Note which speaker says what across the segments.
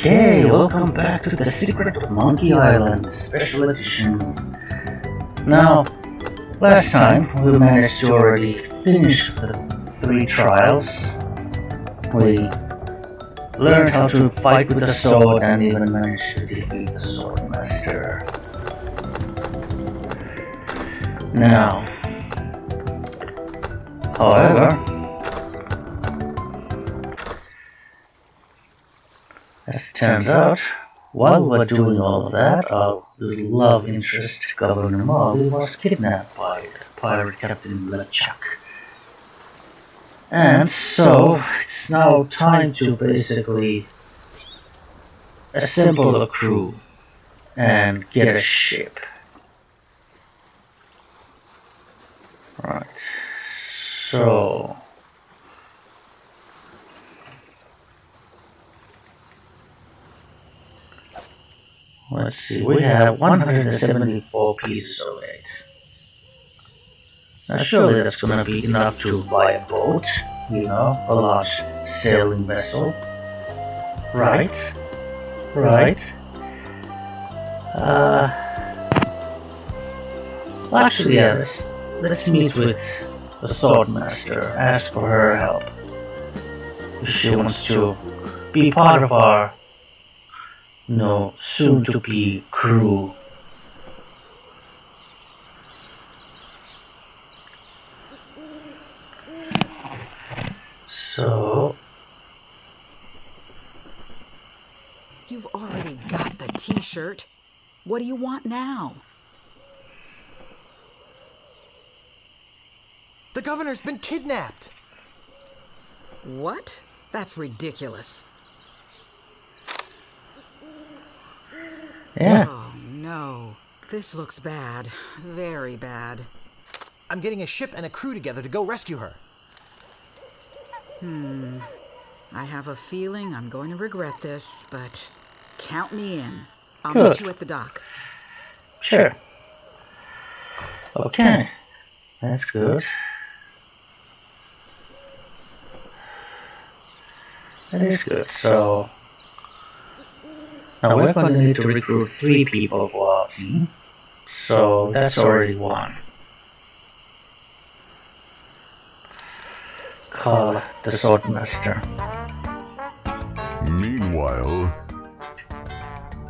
Speaker 1: Okay, welcome back to the Secret of Monkey Island Special Edition. Now, last time we managed to already finish the 3 trials. We learned how to fight with the sword and even managed to defeat the sword master. Now, however, as it turns out, while we were doing all of that, our little love interest, Governor Molly, was kidnapped by the pirate Captain LeChuck. And so, it's now time to basically assemble a crew and get a ship. Right. So... let's see, we have 174 pieces of it. Now surely that's gonna be enough to buy a boat, you know, a large sailing vessel. Right? Right? Actually, yeah, let's meet with the sword master, ask for her help. If she wants to be part of our soon-to-be crew. So...
Speaker 2: you've already got the t-shirt. What do you want now?
Speaker 3: The governor's been kidnapped!
Speaker 2: What? That's ridiculous.
Speaker 1: yeah.
Speaker 2: Oh, no. This looks bad. Very bad.
Speaker 3: I'm getting a ship and a crew together to go rescue her.
Speaker 2: I have a feeling I'm going to regret this, but count me in. I'll
Speaker 1: Good.
Speaker 2: meet you at the dock.
Speaker 1: Sure. Okay. That's good. That is good. So... now we're going to need to recruit 3 people for our team. So that's already 1. Call the sword master.
Speaker 4: Meanwhile,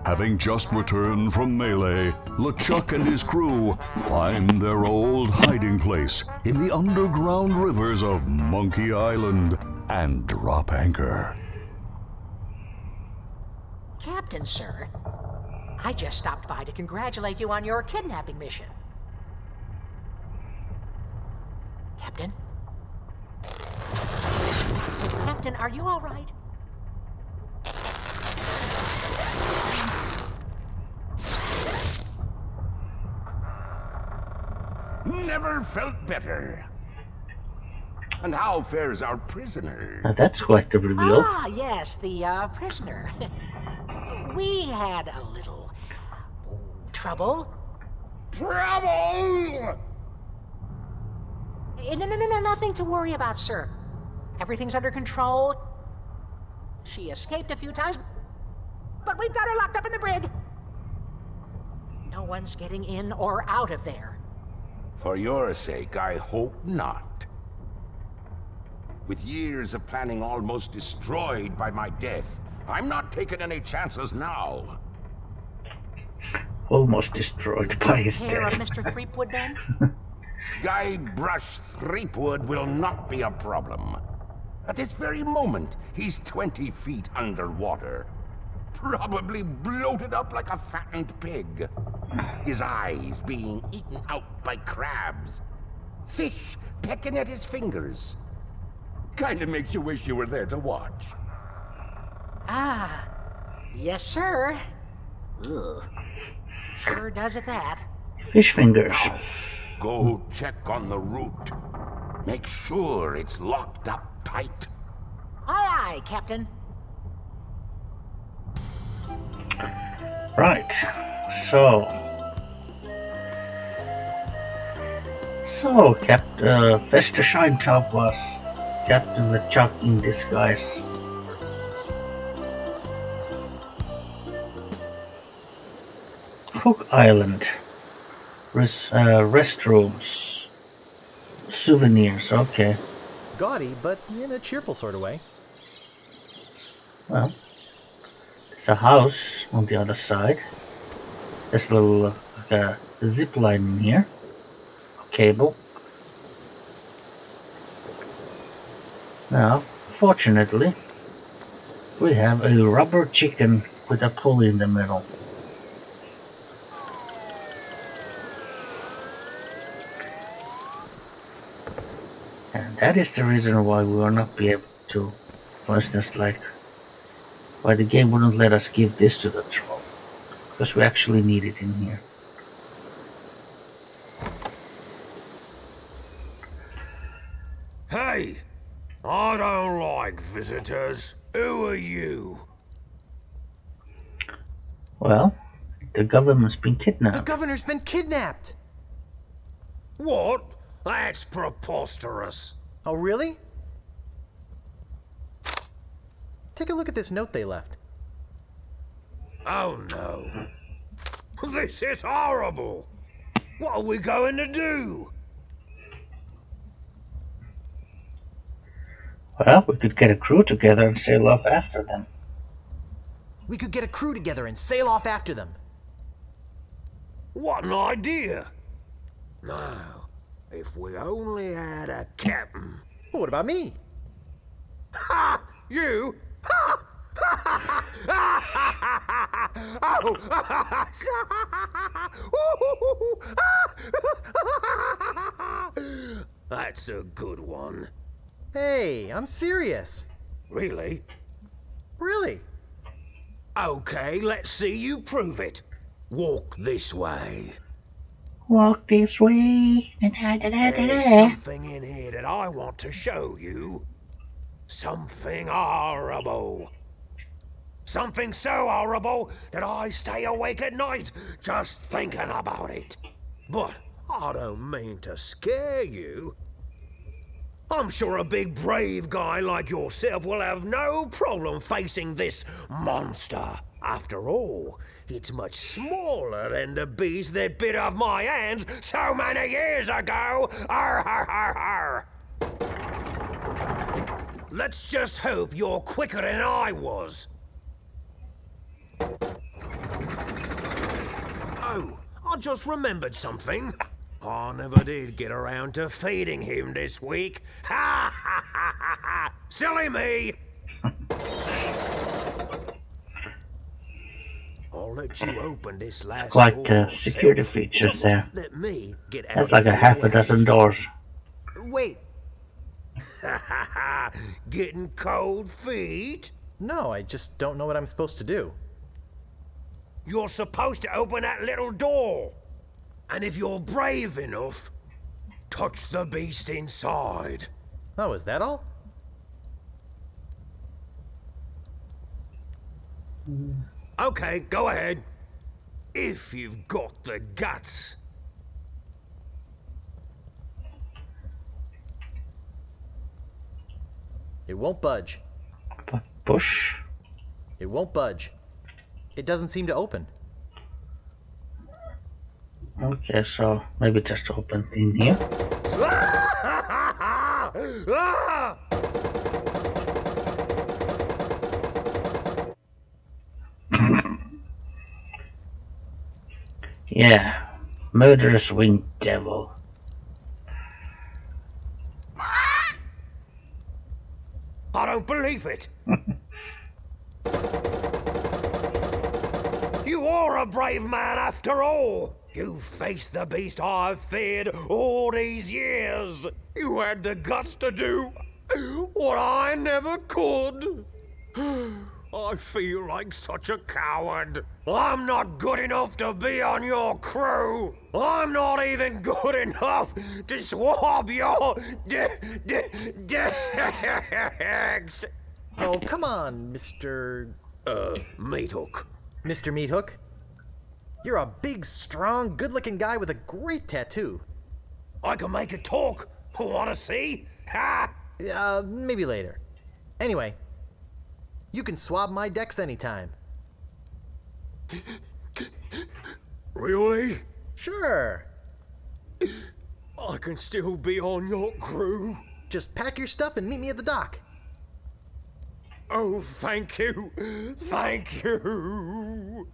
Speaker 4: having just returned from Melee, LeChuck and his crew find their old hiding place in the underground rivers of Monkey Island and drop anchor.
Speaker 5: Captain, sir, I just stopped by to congratulate you on your kidnapping mission. Captain? Captain, are you all right?
Speaker 6: Never felt better. And how fares our prisoner?
Speaker 1: Now that's quite the reveal.
Speaker 5: Ah, yes, the prisoner. We had a little trouble.
Speaker 6: Trouble!
Speaker 5: No, nothing to worry about, sir. Everything's under control. She escaped a few times, but we've got her locked up in the brig. No one's getting in or out of there.
Speaker 6: For your sake, I hope not. With years of planning almost destroyed by my death, I'm not taking any chances now.
Speaker 1: Almost destroyed by his
Speaker 5: Care of
Speaker 1: death.
Speaker 5: Mr. Threepwood, then?
Speaker 6: Guybrush Threepwood will not be a problem. At this very moment, he's 20 feet underwater. Probably bloated up like a fattened pig. His eyes being eaten out by crabs. Fish pecking at his fingers. Kinda makes you wish you were there to watch.
Speaker 5: Ah, yes, sir. Ugh. Sure does at that.
Speaker 1: Fish fingers.
Speaker 6: Go check on the route. Make sure it's locked up tight.
Speaker 5: Aye, aye, Captain.
Speaker 1: Right. So, Fester Shinetop was Captain LeChuck in disguise. Cook Island. Restrooms. Souvenirs, okay.
Speaker 3: Gaudy, but in a cheerful sort of way.
Speaker 1: Well, there's a house on the other side. There's a little zip line in here. A cable. Now, fortunately, we have a rubber chicken with a pulley in the middle. And that is the reason why we will not be able to, for instance, like, why the game wouldn't let us give this to the troll. Because we actually need it in here.
Speaker 7: Hey! I don't like visitors. Who are you?
Speaker 1: Well, the government's been kidnapped.
Speaker 3: The governor's been kidnapped!
Speaker 7: What? That's preposterous.
Speaker 3: Oh, really? Take a look at this note they left.
Speaker 7: Oh no. This is horrible. What are we going to do?
Speaker 1: Well, we could get a crew together and sail off after them.
Speaker 3: We could get a crew together and sail off after them.
Speaker 7: What an idea. Now, if we only had a captain.
Speaker 3: Well, what about me?
Speaker 7: Ha! You? Ha! Oh! That's a good one.
Speaker 3: Hey, I'm serious.
Speaker 7: Really?
Speaker 3: Really?
Speaker 7: Okay, let's see you prove it. Walk this way.
Speaker 1: Walk this way.
Speaker 7: There's something in here that I want to show you. Something horrible. Something so horrible that I stay awake at night just thinking about it. But I don't mean to scare you. I'm sure a big brave guy like yourself will have no problem facing this monster. After all, it's much smaller than the beast that bit off my hands so many years ago. Arr, arr, arr, arr. Let's just hope you're quicker than I was. Oh, I just remembered something. I never did get around to feeding him this week. Ha ha ha ha ha! Silly me! I'll let you open this last
Speaker 1: Quite
Speaker 7: door
Speaker 1: security
Speaker 7: yourself.
Speaker 1: features
Speaker 7: Just
Speaker 1: there.
Speaker 7: let me get out
Speaker 1: That's
Speaker 7: of
Speaker 1: like a
Speaker 7: your
Speaker 1: half a
Speaker 7: way.
Speaker 1: dozen doors.
Speaker 3: Wait,
Speaker 7: Getting cold feet?
Speaker 3: no, I just don't know what I'm supposed to do.
Speaker 7: You're supposed to open that little door. And if you're brave enough, touch the beast inside.
Speaker 3: Oh, is that all?
Speaker 7: Okay, go ahead. If you've got the guts.
Speaker 3: It won't budge.
Speaker 1: Push.
Speaker 3: It won't budge. It doesn't seem to open.
Speaker 1: Okay, so maybe just open in here. Yeah, murderous winged devil.
Speaker 7: I don't believe it. You are a brave man after all. You faced the beast I've feared all these years. You had the guts to do what I never could. I feel like such a coward. I'm not good enough to be on your crew. I'm not even good enough to swab your decks.
Speaker 3: Oh, come on, Mr.
Speaker 7: Meat hook.
Speaker 3: Mr. Meathook. You're a big, strong, good-looking guy with a great tattoo.
Speaker 7: I can make it talk. Wanna see? Ha!
Speaker 3: Maybe later. Anyway, you can swab my decks anytime.
Speaker 7: Really?
Speaker 3: Sure.
Speaker 7: I can still be on your crew?
Speaker 3: Just pack your stuff and meet me at the dock.
Speaker 7: Oh, thank you. Thank you.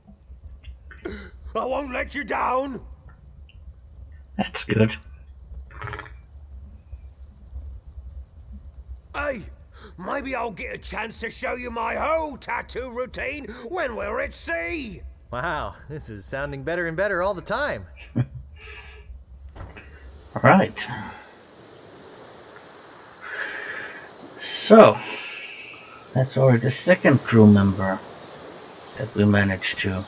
Speaker 7: I won't let you down.
Speaker 1: That's good.
Speaker 7: Hey, maybe I'll get a chance to show you my whole tattoo routine when we're at sea.
Speaker 3: Wow, this is sounding better and better all the time.
Speaker 1: Alright. So, that's already the second crew member that we managed to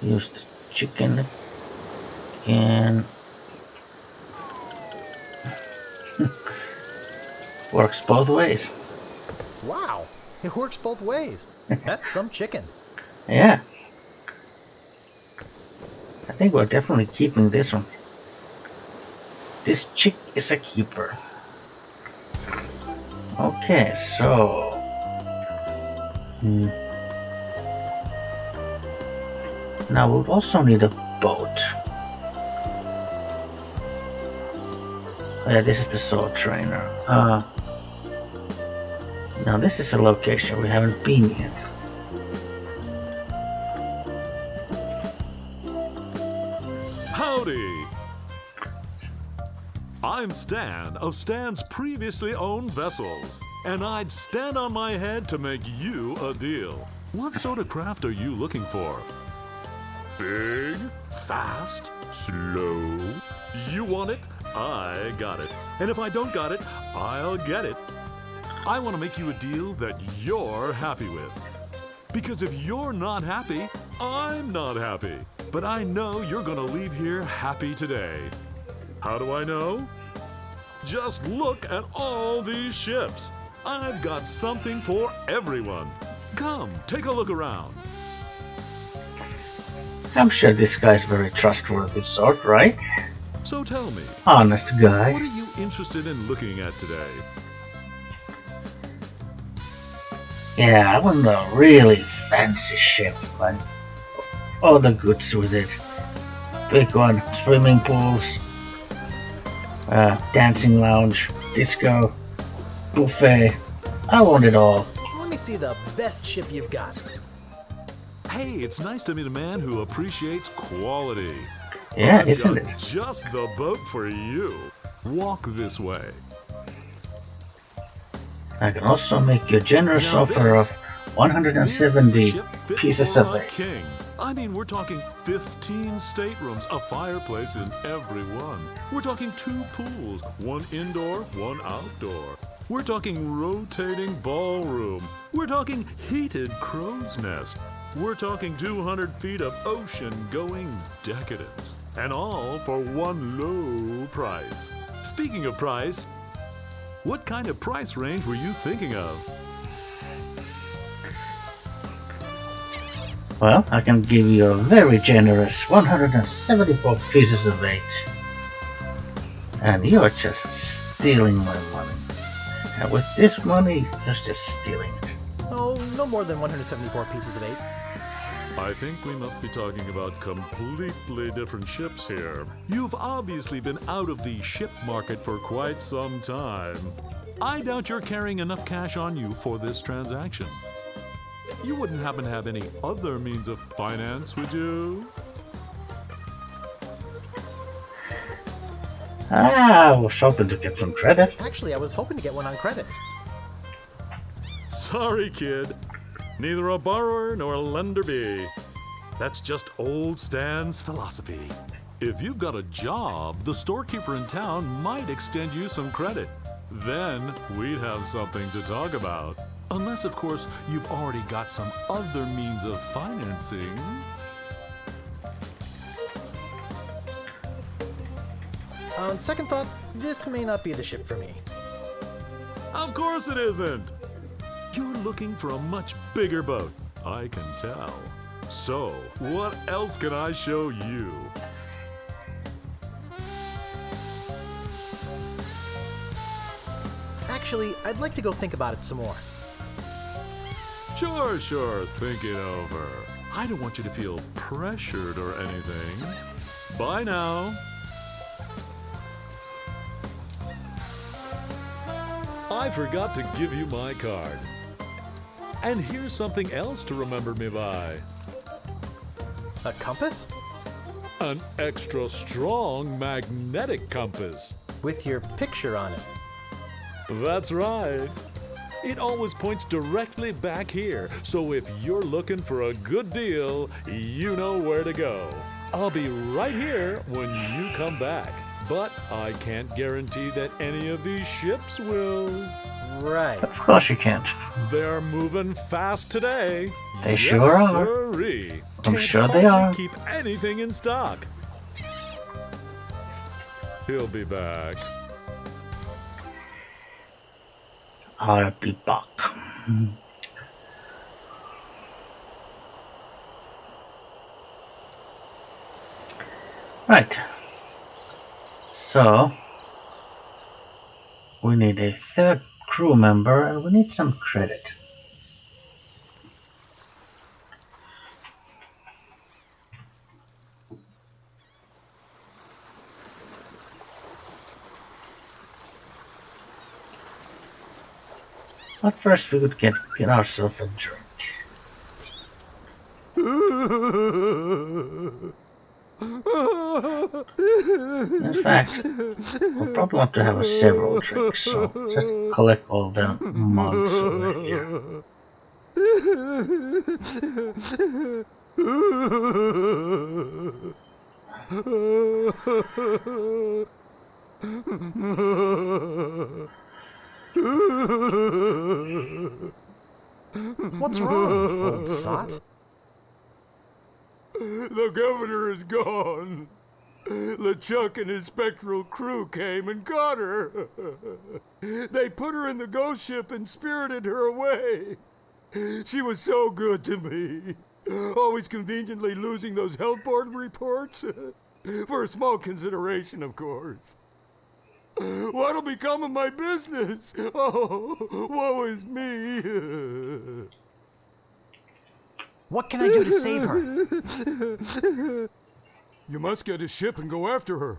Speaker 1: use the chicken again. Works both ways.
Speaker 3: Wow, it works both ways. That's some chicken.
Speaker 1: Yeah. I think we're definitely keeping this one. This chick is a keeper. Okay, so... Now we'll also need a boat. Oh yeah, this is the sword trainer. Now this is a location we haven't been yet.
Speaker 8: Howdy! I'm Stan of Stan's previously owned vessels, and I'd stand on my head to make you a deal. What sort of craft are you looking for? Big, fast, slow. You want it? I got it. And if I don't got it, I'll get it. I want to make you a deal that you're happy with. Because if you're not happy, I'm not happy. But I know you're gonna leave here happy today. How do I know? Just look at all these ships. I've got something for everyone. Come, take a look around.
Speaker 1: I'm sure this guy's very trustworthy sort, right?
Speaker 8: So tell me,
Speaker 1: Honest guy.
Speaker 8: what are you interested in looking at today?
Speaker 1: Yeah, I want a really fancy ship, but all the goods with it. Big one, swimming pools, dancing lounge, disco, buffet. I want it all.
Speaker 3: Let me see the best ship you've got.
Speaker 8: Hey, it's nice to meet a man who appreciates quality.
Speaker 1: Yeah,
Speaker 8: I've
Speaker 1: isn't
Speaker 8: got
Speaker 1: it?
Speaker 8: just the boat for you. Walk this way.
Speaker 1: I can also make you a generous
Speaker 8: Now
Speaker 1: offer of
Speaker 8: this
Speaker 1: 170
Speaker 8: ship fit
Speaker 1: pieces
Speaker 8: for
Speaker 1: of
Speaker 8: a
Speaker 1: it.
Speaker 8: king. I mean, we're talking 15 staterooms, a fireplace in every one. We're talking 2 pools, one indoor, one outdoor. We're talking rotating ballroom. We're talking heated crow's nest. We're talking 200 feet of ocean-going decadence. And all for one low price. Speaking of price, what kind of price range were you thinking of?
Speaker 1: Well, I can give you a very generous 174 pieces of eight. And you're just stealing my money. And with this money, you're just stealing it.
Speaker 3: Oh, no more than 174 pieces of 8.
Speaker 8: I think we must be talking about completely different ships here. You've obviously been out of the ship market for quite some time. I doubt you're carrying enough cash on you for this transaction. You wouldn't happen to have any other means of finance, would you?
Speaker 1: I was hoping to get some credit.
Speaker 3: Actually, I was hoping to get one on credit.
Speaker 8: Sorry, kid. Neither a borrower nor a lender be. That's just old Stan's philosophy. If you've got a job, the storekeeper in town might extend you some credit. Then we'd have something to talk about. Unless, of course, you've already got some other means of financing.
Speaker 3: On second thought, this may not be the ship for me.
Speaker 8: Of course it isn't. You're looking for a much bigger boat, I can tell. So, what else can I show you?
Speaker 3: Actually, I'd like to go think about it some more.
Speaker 8: Sure, think it over. I don't want you to feel pressured or anything. Bye now. I forgot to give you my card. And here's something else to remember me by.
Speaker 3: A compass?
Speaker 8: An extra strong magnetic compass.
Speaker 3: With your picture on it.
Speaker 8: That's right. It always points directly back here, so if you're looking for a good deal, you know where to go. I'll be right here when you come back, but I can't guarantee that any of these ships will.
Speaker 3: Right.
Speaker 1: Of course you can't.
Speaker 8: They're moving fast today.
Speaker 1: They
Speaker 8: Yes,
Speaker 1: sure are.
Speaker 8: sirree.
Speaker 1: I'm
Speaker 8: Can't
Speaker 1: sure they
Speaker 8: hardly
Speaker 1: are.
Speaker 8: keep anything in stock. He'll be back.
Speaker 1: I'll be back. Right. So, we need a third crew member and we need some credit. But first we could get ourselves a drink. In fact, we'll probably want to have several drinks, so just collect all the mugs over here.
Speaker 3: What's wrong, old sot?
Speaker 8: The governor is gone. LeChuck and his spectral crew came and got her. They put her in the ghost ship and spirited her away. She was so good to me. Always conveniently losing those health board reports. For a small consideration, of course. What'll become of my business? Oh, woe is me.
Speaker 3: What can I do to save her?
Speaker 8: You must get a ship and go after her.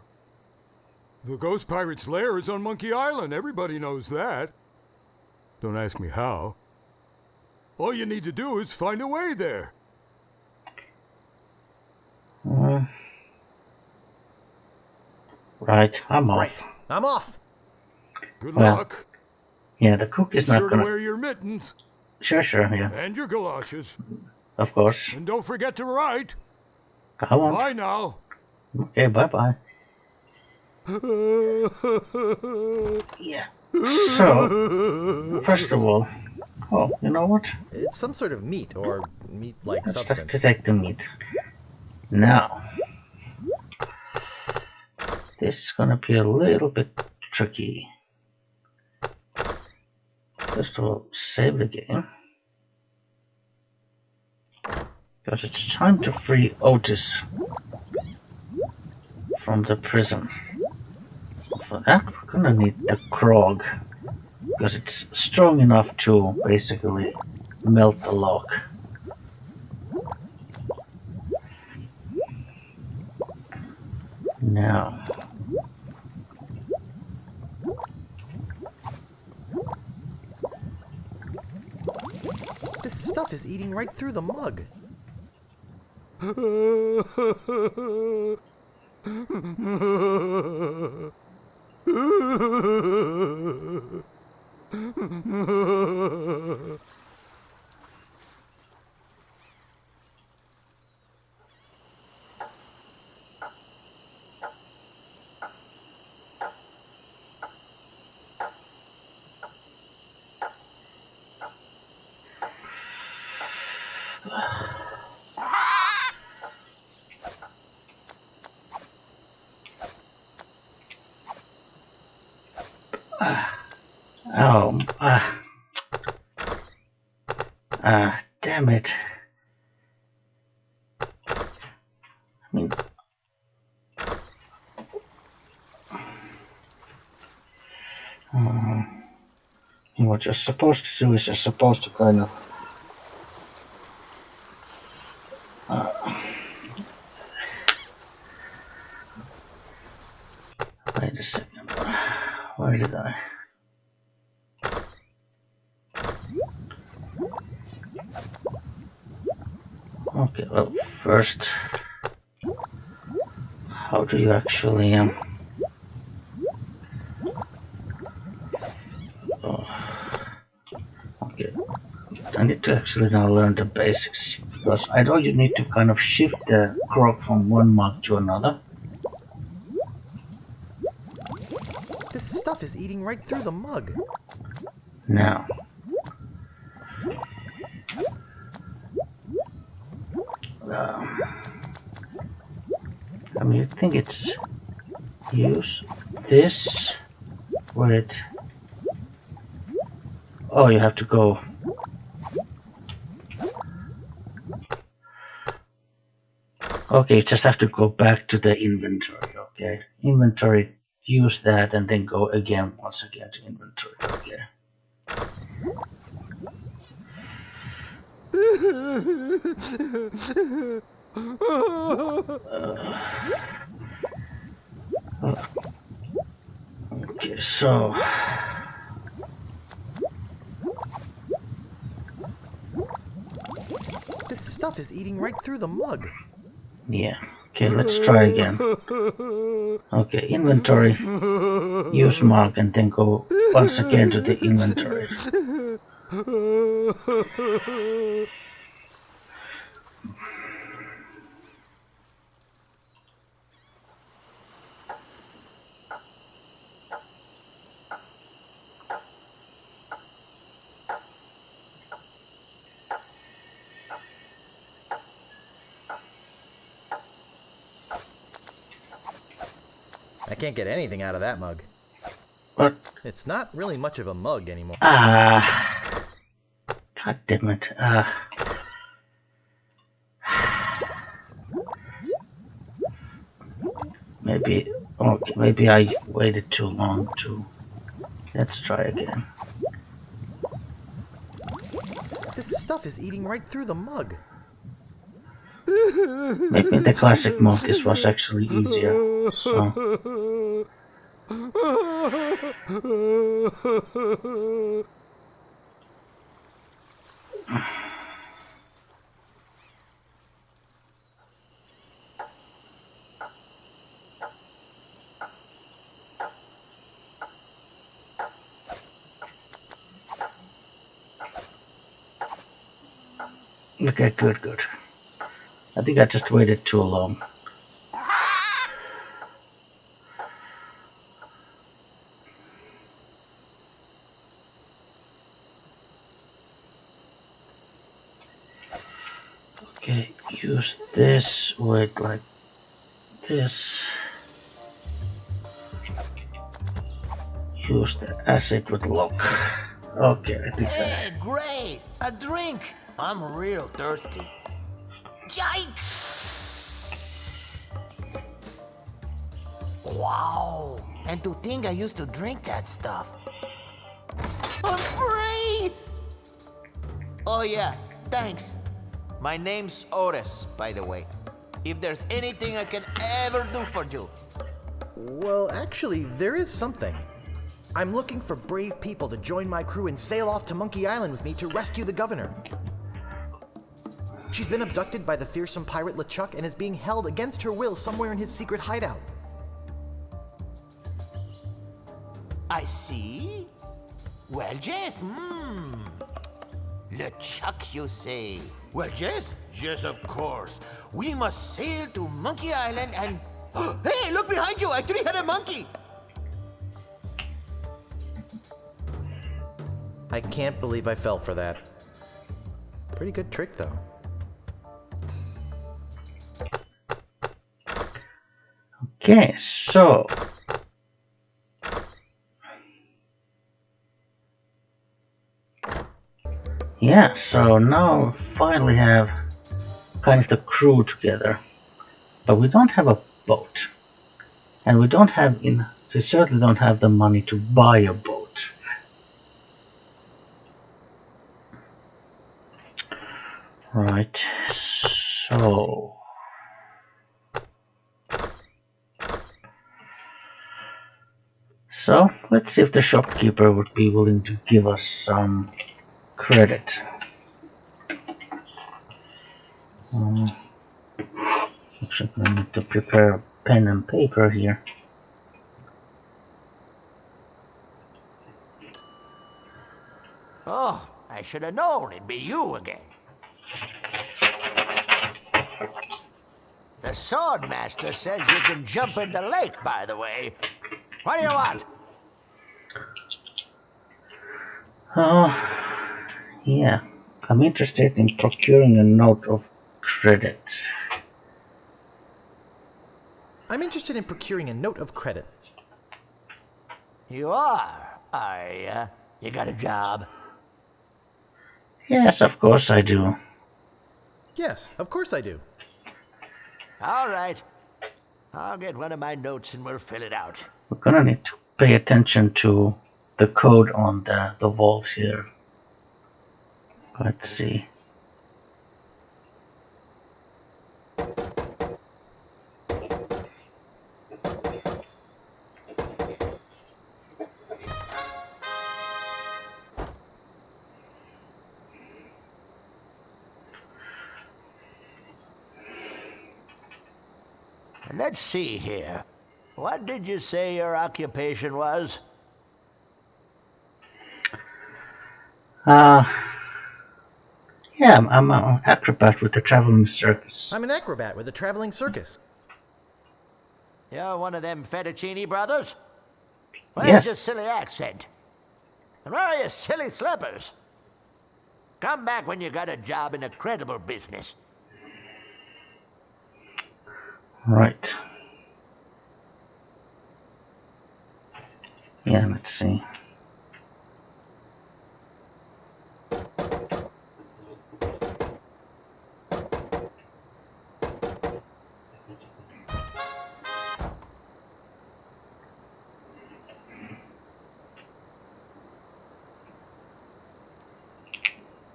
Speaker 8: The ghost pirate's lair is on Monkey Island. Everybody knows that. Don't ask me how. All you need to do is find a way there.
Speaker 1: Right, I'm off.
Speaker 3: Right, I'm off.
Speaker 8: Good
Speaker 1: Well,
Speaker 8: luck.
Speaker 1: Yeah, the cook is
Speaker 8: Be
Speaker 1: not
Speaker 8: sure to
Speaker 1: gonna...
Speaker 8: wear your mittens
Speaker 1: Sure, yeah,
Speaker 8: and your galoshes.
Speaker 1: of course.
Speaker 8: And don't forget to write.
Speaker 1: I won't.
Speaker 8: Bye now.
Speaker 1: Okay, bye-bye. Yeah. So, first of all, oh, you know what?
Speaker 3: It's some sort of meat or meat-like
Speaker 1: Let's
Speaker 3: substance.
Speaker 1: take the meat. Now, this is gonna be a little bit tricky. First of all, save the game. Because it's time to free Otis from the prison. For that, we're gonna need the Krog. Because it's strong enough to basically melt the lock. Now,
Speaker 3: This stuff is eating right through the mug.
Speaker 1: oh, damn it. I mean, what you're supposed to do is you're supposed to kind of Okay, well, first, how do you actually oh, okay, I need to actually now learn the basics, because I know you need to kind of shift the grog from one mug to another.
Speaker 3: This stuff is eating right through the mug.
Speaker 1: Now, I mean, I think it's use this with. Oh, you have to go. Okay, you just have to go back to the inventory. Okay, inventory. Use that and then go again once again to inventory. Okay. Okay, so
Speaker 3: This stuff is eating right through the mug.
Speaker 1: yeah. Okay, let's try again. Okay, inventory. Use mark and then go once again to the inventory.
Speaker 3: I can't get anything out of that mug.
Speaker 1: What?
Speaker 3: It's not really much of a mug anymore.
Speaker 1: God damn it. Maybe, okay, maybe I waited too long to. Let's try again.
Speaker 3: This stuff is eating right through the mug.
Speaker 1: Maybe the classic mode this was actually easier. So. Okay, good. I think I just waited too long. Okay, use this with like this. Use the acid with lock. Okay, I think
Speaker 9: Hey, great! A drink! I'm real thirsty. Yikes! Wow! And to think I used to drink that stuff. I'm free! Oh yeah, thanks. My name's Otis, by the way. If there's anything I can ever do for you.
Speaker 3: Well, actually, there is something. I'm looking for brave people to join my crew and sail off to Monkey Island with me to rescue the governor. She's been abducted by the fearsome pirate LeChuck and is being held against her will somewhere in his secret hideout.
Speaker 9: I see. Well, yes, LeChuck, you say? Well, yes, of course. We must sail to Monkey Island and... Hey, look behind you, a three-headed monkey!
Speaker 3: I can't believe I fell for that. Pretty good trick, though.
Speaker 1: okay, so yeah, so now we finally have kind of the crew together, but we don't have a boat, and we certainly don't have the money to buy a boat. Right, so let's see if the shopkeeper would be willing to give us some credit. Looks like I need to prepare a pen and paper here.
Speaker 9: Oh, I should have known it'd be you again. The sword master says you can jump in the lake, by the way. What do you want?
Speaker 1: Oh, yeah. I'm interested in procuring a note of credit.
Speaker 3: I'm interested in procuring a note of credit.
Speaker 9: You are ya? You got a job?
Speaker 1: Yes, of course I do.
Speaker 3: Yes, of course I do.
Speaker 9: All right. I'll get one of my notes and we'll fill it out.
Speaker 1: We're gonna need to pay attention to the code on the vault here. Let's see.
Speaker 9: Let's see here. What did you say your occupation was?
Speaker 1: Yeah, I'm an acrobat with the traveling circus.
Speaker 3: I'm an acrobat with a traveling circus.
Speaker 9: You're one of them fettuccine brothers? Where's
Speaker 1: Yes.
Speaker 9: your silly accent? And where are your silly slippers? Come back when you got a job in a credible business.
Speaker 1: Right. Yeah, let's see.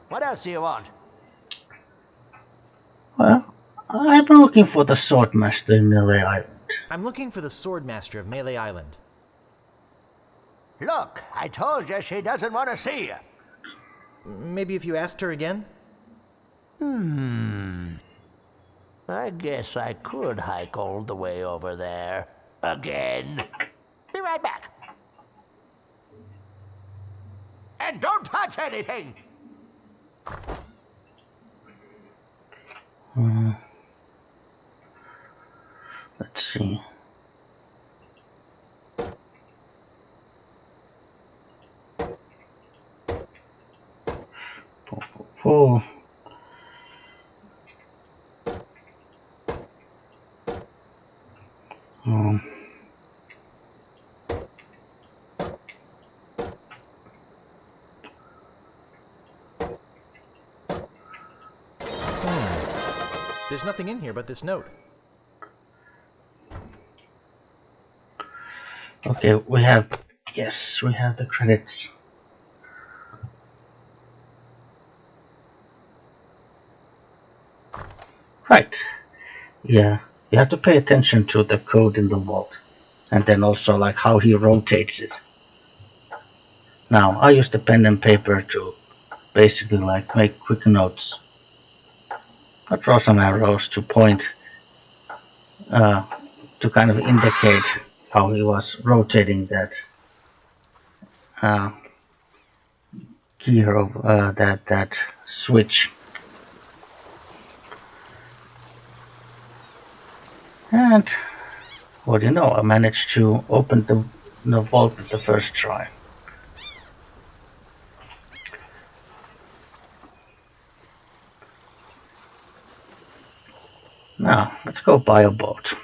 Speaker 9: What else do you want?
Speaker 1: Well, I've been looking for the swordmaster in Melee Island.
Speaker 3: I'm looking for the sword master of Melee Island.
Speaker 9: Look, I told you she doesn't want to see you.
Speaker 3: Maybe if you asked her again?
Speaker 9: I guess I could hike all the way over there. Again. Be right back. And don't touch anything!
Speaker 1: Let's see. Oh.
Speaker 3: There's nothing in here but this note.
Speaker 1: Okay, we have the credits. Right. Yeah, you have to pay attention to the code in the vault, and then also like how he rotates it. Now, I use the pen and paper to basically like make quick notes. I draw some arrows to point, to kind of indicate how he was rotating that gear of that switch. And what do you know? I managed to open the vault with the first try. Now, let's go buy a boat.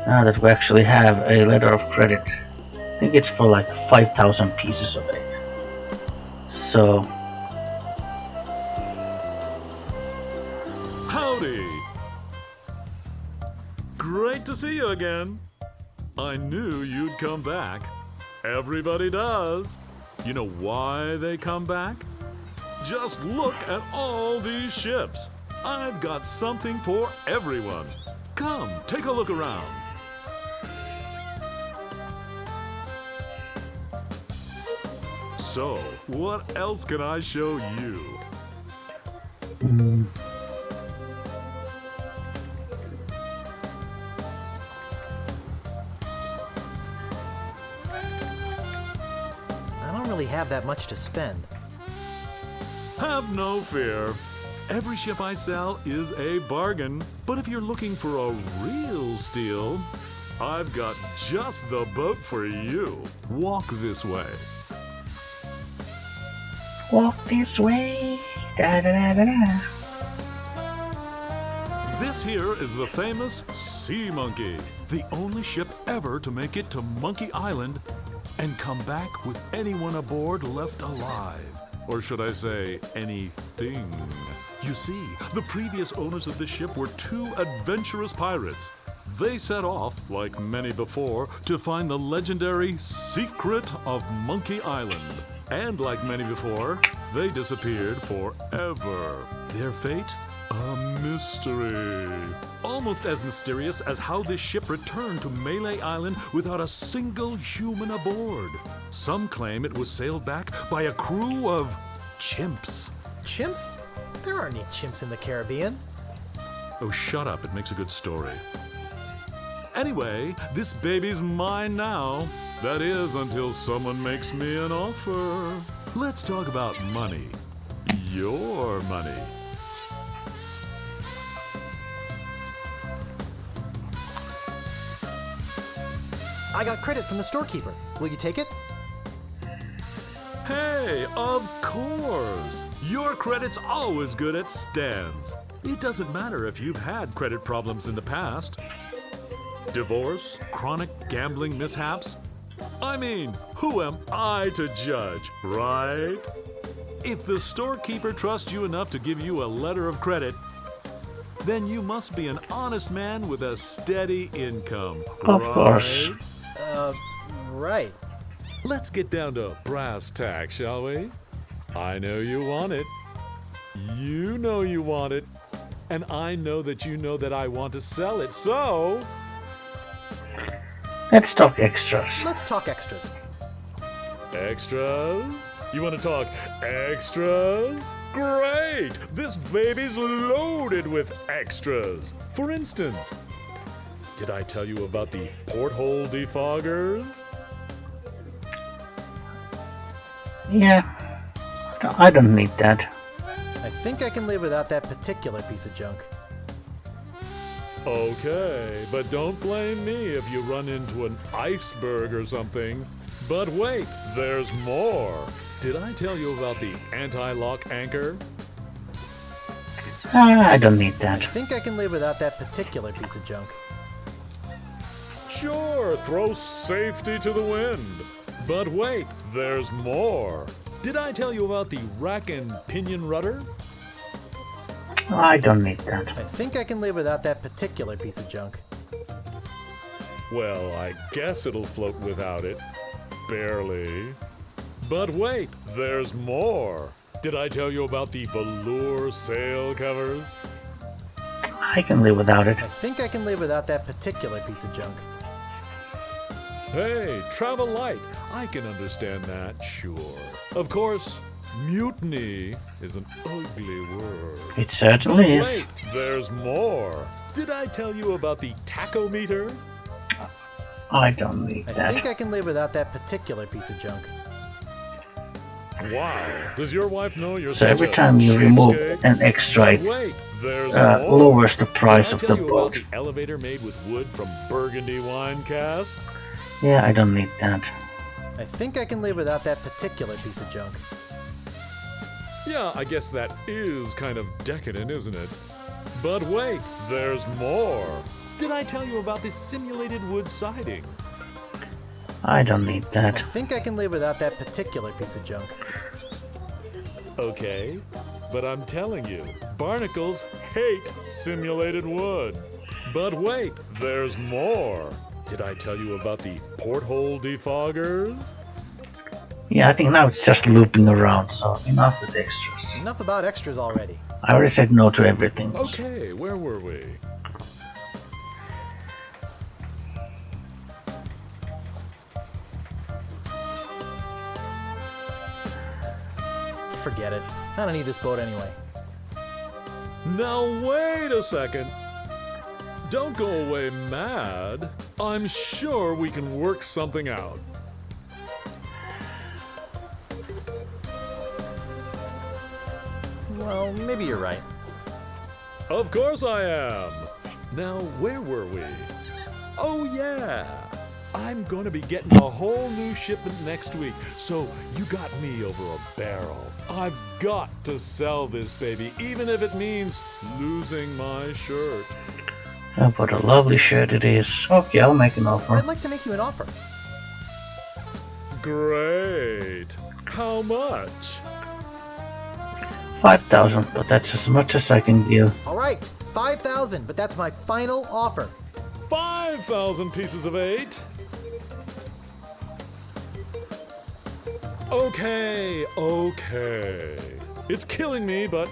Speaker 1: Now that we actually have a letter of credit, I think it's for like 5,000 pieces of it. So,
Speaker 8: Howdy! Great to see you again. I knew you'd come back. Everybody does. You know why they come back? Just look at all these ships. I've got something for everyone. Come, take a look around. So, what else can I show you?
Speaker 3: I don't really have that much to spend.
Speaker 8: Have no fear. Every ship I sell is a bargain. But if you're looking for a real steal, I've got just the boat for you. Walk this way.
Speaker 1: Walk this way. Da da da da da.
Speaker 8: This here is the famous Sea Monkey, the only ship ever to make it to Monkey Island and come back with anyone aboard left alive. Or should I say, anything. You see, the previous owners of this ship were two adventurous pirates. They set off, like many before, to find the legendary secret of Monkey Island. And like many before, they disappeared forever. Their fate? A mystery. Almost as mysterious as how this ship returned to Melee Island without a single human aboard. Some claim it was sailed back by a crew of chimps.
Speaker 3: Chimps? There aren't any chimps in the Caribbean.
Speaker 8: Oh, shut up. It makes a good story. Anyway, this baby's mine now. That is, until someone makes me an offer. Let's talk about money. Your money.
Speaker 3: I got credit from the storekeeper. Will you take it?
Speaker 8: Hey, of course! Your credit's always good at Stan's. It doesn't matter if you've had credit problems in the past. Divorce, chronic gambling mishaps. I mean, who am I to judge, right? If the storekeeper trusts you enough to give you a letter of credit, then you must be an honest man with a steady income,
Speaker 1: Of
Speaker 8: right?
Speaker 1: course.
Speaker 3: Right.
Speaker 8: Let's get down to brass tacks, shall we? I know you want it. You know you want it. And I know that you know that I want to sell it, so...
Speaker 1: Let's talk extras.
Speaker 3: Let's talk extras.
Speaker 8: Extras? You want to talk extras? Great! This baby's loaded with extras. For instance, did I tell you about the porthole defoggers?
Speaker 1: Yeah. I don't need that.
Speaker 3: I think I can live without that particular piece of junk.
Speaker 8: Okay, but don't blame me if you run into an iceberg or something. But wait, there's more. Did I tell you about the anti-lock anchor?
Speaker 1: I don't need that.
Speaker 3: I think I can live without that particular piece of junk.
Speaker 8: Sure, throw safety to the wind. But wait, there's more. Did I tell you about the rack and pinion rudder?
Speaker 1: I don't need that.
Speaker 3: I think I can live without that particular piece of junk.
Speaker 8: Well, I guess it'll float without it. Barely. But wait, there's more. Did I tell you about the velour sail covers?
Speaker 1: I can live without it.
Speaker 3: I think I can live without that particular piece of junk.
Speaker 8: Hey, travel light. I can understand that, sure. Of course, mutiny is an ugly word.
Speaker 1: It certainly is.
Speaker 8: Wait, there's more. Did I tell you about the tachometer?
Speaker 1: I don't need
Speaker 3: I
Speaker 1: that.
Speaker 3: think I can live without that particular piece of junk.
Speaker 8: Wow, does your wife know you're
Speaker 1: So
Speaker 8: such
Speaker 1: every
Speaker 8: a
Speaker 1: time you remove
Speaker 8: cheapskate?
Speaker 1: an extra, it
Speaker 8: Wait, there's more.
Speaker 1: lowers the price
Speaker 8: Did I
Speaker 1: of
Speaker 8: tell
Speaker 1: the
Speaker 8: you about
Speaker 1: boat.
Speaker 8: the elevator made with wood from Burgundy wine casks?
Speaker 1: Yeah, I don't need that.
Speaker 3: I think I can live without that particular piece of junk.
Speaker 8: Yeah, I guess that is kind of decadent, isn't it? But wait, there's more. Did I tell you about this simulated wood siding?
Speaker 1: I don't need
Speaker 3: I
Speaker 1: that.
Speaker 3: think I can live without that particular piece of junk.
Speaker 8: Okay, but I'm telling you, barnacles hate simulated wood. But wait, there's more. Did I tell you about the porthole defoggers?
Speaker 1: Yeah, I think now it's just looping around, so enough with extras.
Speaker 3: Enough about extras already.
Speaker 1: I already said no to everything.
Speaker 8: Okay, where were we?
Speaker 3: Forget it. I don't need this boat anyway.
Speaker 8: Now wait a second. Don't go away mad. I'm sure we can work something out.
Speaker 3: Well, maybe you're right.
Speaker 8: Of course I am. Now, where were we? Oh, yeah. I'm going to be getting a whole new shipment next week, so you got me over a barrel. I've got to sell this baby, even if it means losing my shirt.
Speaker 1: Oh, what a lovely shirt it is. Okay, I'll make an offer.
Speaker 3: I'd like to make you an offer.
Speaker 8: Great. How much?
Speaker 1: 5,000, but that's as much as I can give.
Speaker 3: All right, 5,000, but that's my final offer.
Speaker 8: 5,000 pieces of 8. Okay. It's killing me, but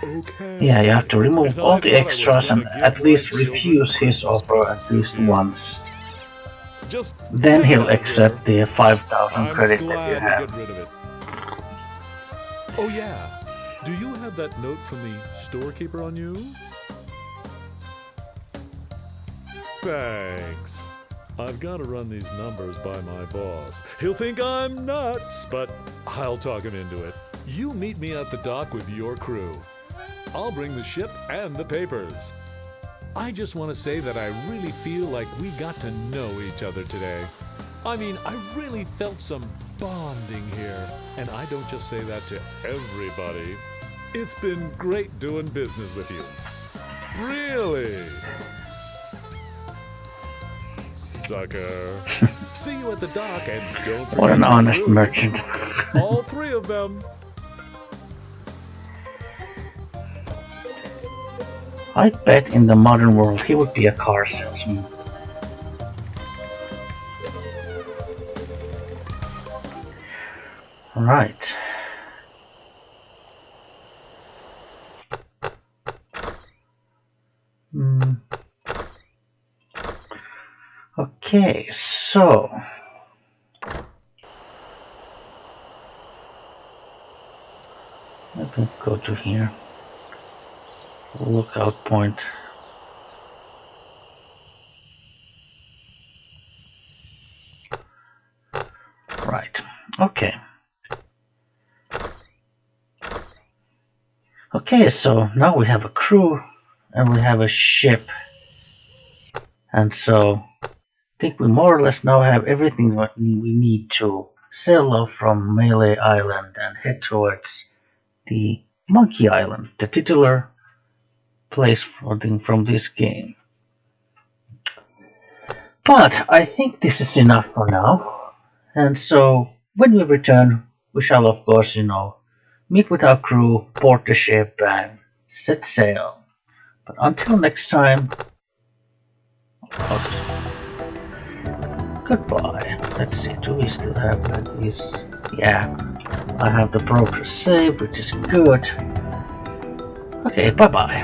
Speaker 8: okay.
Speaker 1: Yeah, you have to remove all the extras and at least refuse his offer at least once. Then he'll accept the 5,000 credit that you have.
Speaker 8: Get rid of it. Oh yeah. Do you have that note from the storekeeper on you? Thanks. I've got to run these numbers by my boss. He'll think I'm nuts, but I'll talk him into it. You meet me at the dock with your crew. I'll bring the ship and the papers. I just want to say that I really feel like we got to know each other today. I mean, I really felt some bonding here, and I don't just say that to everybody. It's been great doing business with you. Really. Sucker. See you at the dock, and don't forget
Speaker 1: What an
Speaker 8: your
Speaker 1: honest
Speaker 8: crew.
Speaker 1: merchant.
Speaker 8: All 3 of them.
Speaker 1: I bet in the modern world he would be a car salesman. Right. Okay, so let me go to here. Lookout point. Right. Okay. Okay, so now we have a crew and we have a ship. And so I think we more or less now have everything what we need to sail off from Melee Island and head towards the Monkey Island, the titular place from this game. But I think this is enough for now. And so when we return, we shall of course, meet with our crew, board the ship, and set sail. But until next time, goodbye. Let's see, do we still have these? Yeah, I have the progress saved, which is good. Okay, bye-bye.